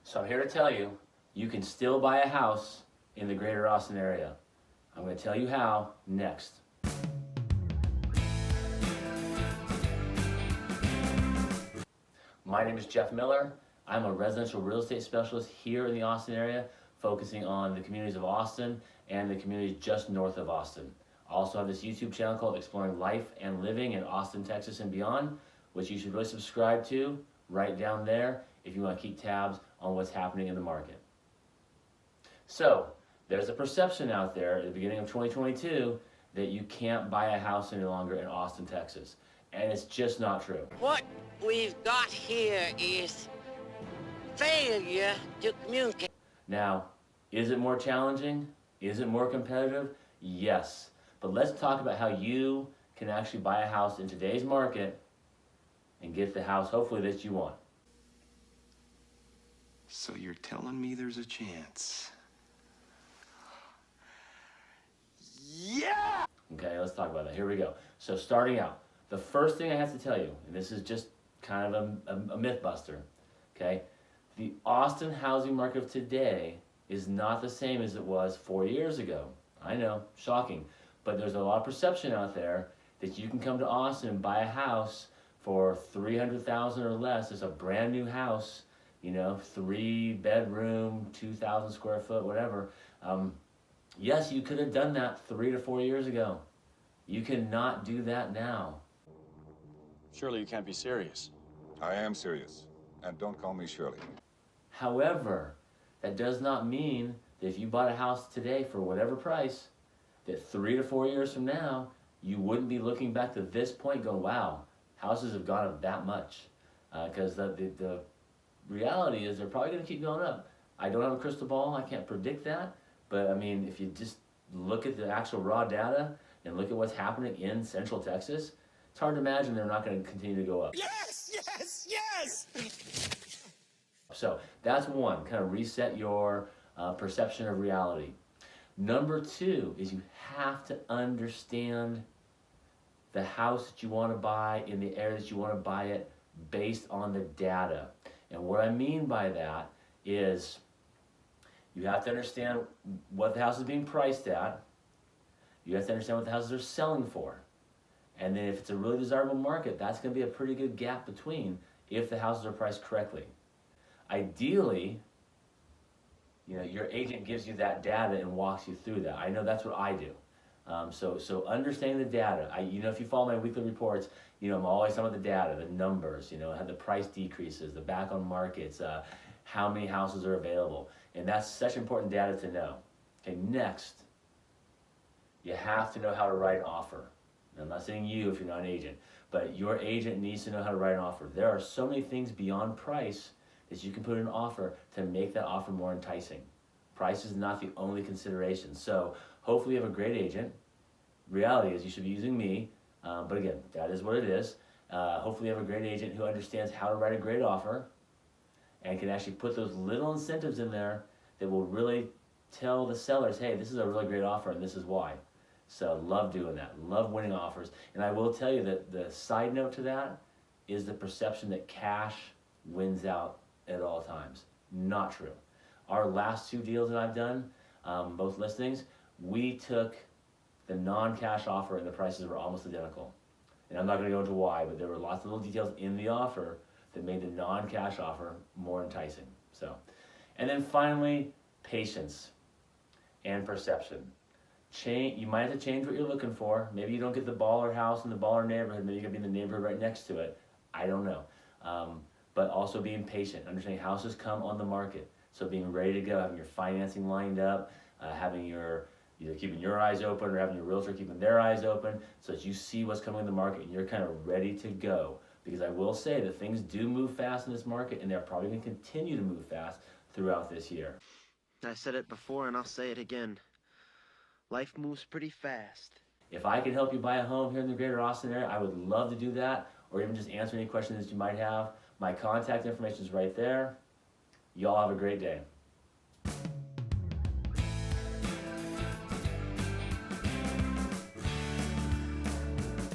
So I'm here to tell you, you can still buy a house in the greater Austin area. I'm going to tell you how next. My name is Jeff Miller. I'm a residential real estate specialist here in the Austin area, focusing on the communities of Austin and the communities just north of Austin. I also have this YouTube channel called Exploring Life and Living in Austin, Texas and beyond, which you should really subscribe to right down there if you want to keep tabs on what's happening in the market. So, there's a perception out there at the beginning of 2022 that you can't buy a house any longer in Austin, Texas. And it's just not true. What we've got here is failure to communicate. Now, is it more challenging? Is it more competitive? Yes. But let's talk about how you can actually buy a house in today's market and get the house, hopefully, that you want. So you're telling me there's a chance? Yeah! Okay, let's talk about that. Here we go. So starting out, the first thing I have to tell you, and this is just kind of a myth buster, okay? The Austin housing market of today is not the same as it was 4 years ago. I know, shocking. But there's a lot of perception out there that you can come to Austin and buy a house for $300,000 or less. It's a brand new house, you know, 3-bedroom, 2,000 square foot, whatever. Yes, you could have done that 3 to 4 years ago. You cannot do that now. Surely you can't be serious. I am serious, and don't call me Shirley. However, that does not mean that if you bought a house today for whatever price, that 3 to 4 years from now, you wouldn't be looking back to this point going, wow, houses have gone up that much. Because the reality is they're probably going to keep going up. I don't have a crystal ball, I can't predict that, but I mean, if you just look at the actual raw data and look at what's happening in Central Texas, it's hard to imagine they're not going to continue to go up. Yes, yes, yes! So that's one, kind of reset your perception of reality. Number two is you have to understand the house that you want to buy in the area that you want to buy it based on the data. And what I mean by that is you have to understand what the house is being priced at. You have to understand what the houses are selling for. And then if it's a really desirable market, that's going to be a pretty good gap between if the houses are priced correctly. Ideally, you know, your agent gives you that data and walks you through that. I know that's what I do. So understanding the data. You know, if you follow my weekly reports, you know, I'm always talking about the data, the numbers, you know, how the price decreases, the back on markets, how many houses are available. And that's such important data to know. Okay, next, you have to know how to write an offer. And I'm not saying you if you're not an agent, but your agent needs to know how to write an offer. There are so many things beyond price that you can put in an offer to make that offer more enticing. Price is not the only consideration. So hopefully you have a great agent. Reality is you should be using me, but again, that is what it is. Hopefully you have a great agent who understands how to write a great offer and can actually put those little incentives in there that will really tell the sellers, hey, this is a really great offer and this is why. So love doing that, love winning offers. And I will tell you that the side note to that is the perception that cash wins out at all times. Not true. Our last 2 deals that I've done, both listings, we took the non-cash offer and the prices were almost identical. And I'm not going to go into why, but there were lots of little details in the offer that made the non-cash offer more enticing. So, and then finally, patience and perception. You might have to change what you're looking for. Maybe you don't get the baller house in the baller neighborhood. Maybe you're going to be in the neighborhood right next to it. I don't know. But also being patient, understanding houses come on the market. So being ready to go, having your financing lined up, having either keeping your eyes open or having your realtor keeping their eyes open so that you see what's coming in the market and you're kind of ready to go. Because I will say that things do move fast in this market and they're probably going to continue to move fast throughout this year. I said it before and I'll say it again. Life moves pretty fast. If I can help you buy a home here in the greater Austin area, I would love to do that, or even just answer any questions that you might have. My contact information is right there. Y'all have a great day.